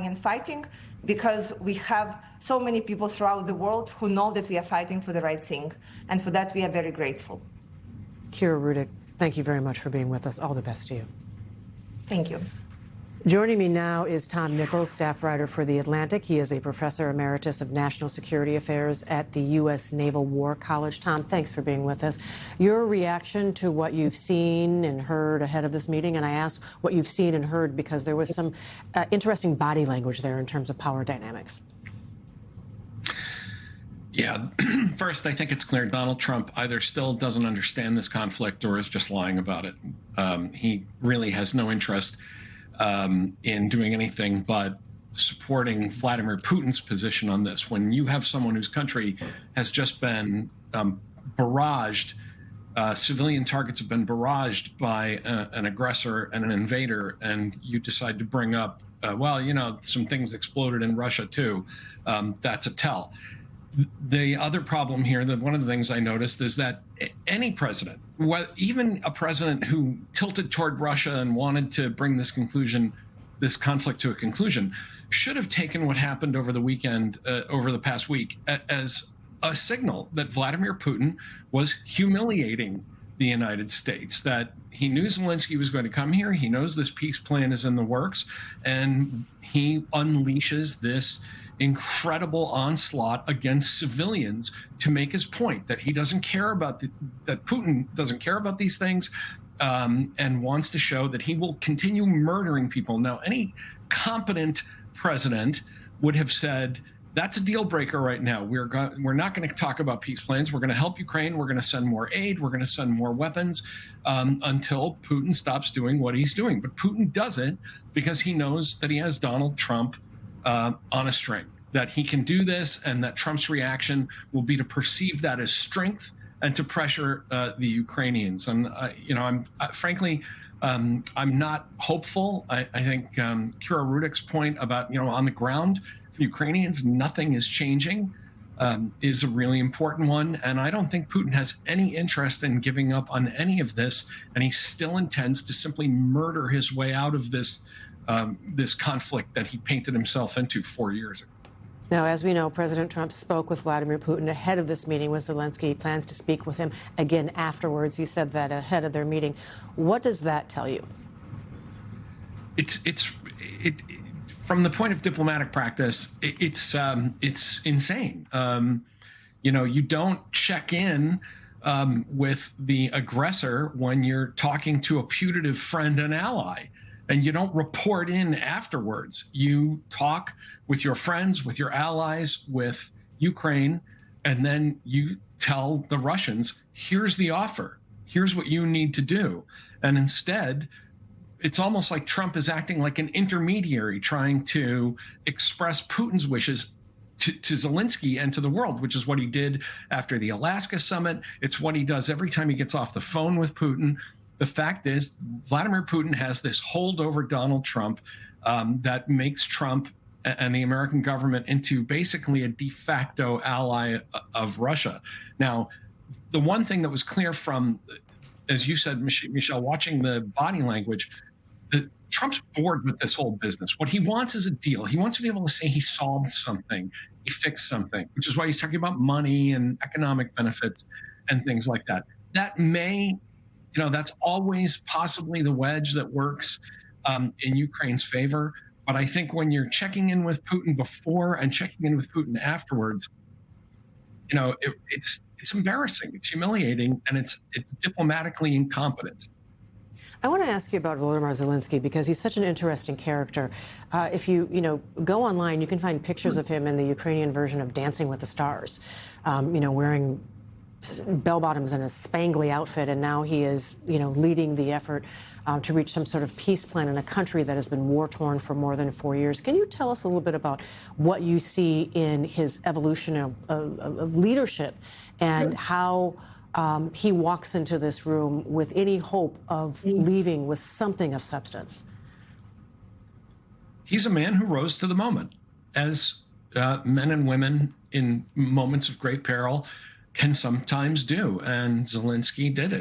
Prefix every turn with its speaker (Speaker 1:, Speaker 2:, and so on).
Speaker 1: and fighting, because we have so many people throughout the world who know that we are fighting for the right thing. And for that, we are very grateful.
Speaker 2: Kira Rudik, thank you very much for being with us. All the best to you.
Speaker 1: Thank you.
Speaker 2: Joining me now is Tom Nichols, staff writer for The Atlantic. He is a professor emeritus of national security affairs at the U.S. Naval War College. Tom, thanks for being with us. Your reaction to what you've seen and heard ahead of this meeting, and I ask what you've seen and heard because there was some interesting body language there in terms of power dynamics.
Speaker 3: Yeah, first, I think it's clear Donald Trump either still doesn't understand this conflict or is just lying about it. He really has no interest in doing anything but supporting Vladimir Putin's position on this. When you have someone whose country has just been barraged, civilian targets have been barraged by an aggressor and an invader, and you decide to bring up, well, you know, some things exploded in Russia too, that's a tell. The other problem here, that one of the things I noticed is that any president, even a president who tilted toward Russia and wanted to bring this conflict to a conclusion, should have taken what happened over the weekend, over the past week, as a signal that Vladimir Putin was humiliating the United States, that he knew Zelenskyy was going to come here. He knows this peace plan is in the works, and he unleashes this incredible onslaught against civilians to make his point that he doesn't care about that Putin doesn't care about these things, and wants to show that he will continue murdering people. Now, any competent president would have said, that's a deal breaker right now. We're not going to talk about peace plans. We're going to help Ukraine. We're going to send more aid. We're going to send more weapons until Putin stops doing what he's doing. But Putin does it because he knows that he has Donald Trump on a string, that he can do this, and that Trump's reaction will be to perceive that as strength and to pressure the Ukrainians. And I'm frankly, I'm not hopeful. I think Kira Rudik's point about, on the ground for Ukrainians, nothing is changing, is a really important one. And I don't think Putin has any interest in giving up on any of this, and he still intends to simply murder his way out of this this conflict that he painted himself into 4 years ago.
Speaker 2: Now, as we know, President Trump spoke with Vladimir Putin ahead of this meeting with Zelenskyy. He plans to speak with him again afterwards. He said that ahead of their meeting. What does that tell you?
Speaker 3: It's from the point of diplomatic practice, it's insane. You don't check in with the aggressor when you're talking to a putative friend and ally. And you don't report in afterwards. You talk with your friends, with your allies, with Ukraine, and then you tell the Russians, here's the offer. Here's what you need to do. And instead, it's almost like Trump is acting like an intermediary, trying to express Putin's wishes to Zelenskyy and to the world, which is what he did after the Alaska summit. It's what he does every time he gets off the phone with Putin. The fact is, Vladimir Putin has this hold over Donald Trump that makes Trump and the American government into basically a de facto ally of Russia. Now, the one thing that was clear from, as you said, Michelle, watching the body language, Trump's bored with this whole business. What he wants is a deal. He wants to be able to say he solved something, he fixed something, which is why he's talking about money and economic benefits and things like that. That may... that's always possibly the wedge that works in Ukraine's favor. But I think when you're checking in with Putin before and checking in with Putin afterwards, it's embarrassing, it's humiliating, and it's diplomatically incompetent.
Speaker 2: I want to ask you about Volodymyr Zelenskyy because he's such an interesting character. If you go online, you can find pictures of him in the Ukrainian version of Dancing with the Stars, wearing bell bottoms and a spangly outfit, and now he is, leading the effort to reach some sort of peace plan in a country that has been war-torn for more than 4 years. Can you tell us a little bit about what you see in his evolution of leadership and how he walks into this room with any hope of leaving with something of substance?
Speaker 3: He's a man who rose to the moment, as men and women in moments of great peril can sometimes do, and Zelenskyy did it.